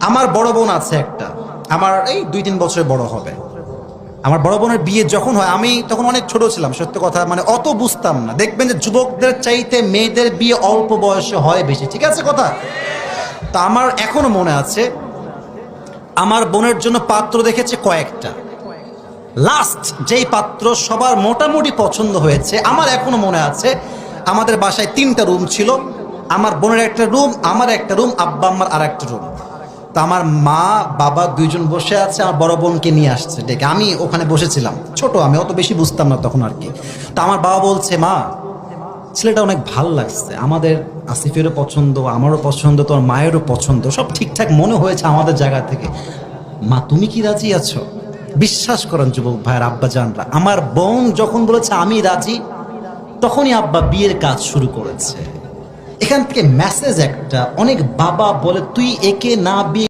আমার বড় বোন আছে একটা, আমার এই 2-3 বছরের বড় হবে। আমার বড় বোনের বিয়ে যখন হয়, আমি তখন অনেক ছোট ছিলাম, সত্য কথা, মানে অত বুঝতাম না। দেখবেন যে যুবকদের চাইতে মেয়েদের বিয়ে অল্প বয়সে হয় বেশি, ঠিক আছে কথা? তা আমার এখনো মনে আছে, আমার বোনের জন্য পাত্র দেখেছে কয়েকটা। লাস্ট যেই পাত্র সবার মোটামুটি পছন্দ হয়েছে, আমার এখনো মনে আছে, আমাদের বাসায় 3টা রুম ছিল। আমার বোনের একটা রুম, আমার একটা রুম, আব্বা আম্মার আর একটা রুম। তো আমার মা বাবা 2জন বসে আছে, আমার বড় বোনকে নিয়ে আসছে ডেকে। আমি ওখানে বসেছিলাম, ছোট আমি, অত বেশি বুঝতাম না তখন আর কি। তো আমার বাবা বলছে, মা ছেলেটা অনেক ভাল লাগছে, আমাদের আসিফেরও পছন্দ, আমারও পছন্দ, তোর মায়েরও পছন্দ, সব ঠিকঠাক মনে হয়েছে আমাদের জায়গা থেকে। মা তুমি কি রাজি আছো? বিশ্বাস করেন যুবক ভাইয়ের আব্বা জানরা, আমার বোন যখন বলেছে আমি রাজি, তখনই আব্বা বিয়ের কাজ শুরু করেছে। এখান থেকে মেসেজ একটা, অনেক বাবা বলে তুই একে না বিয়ে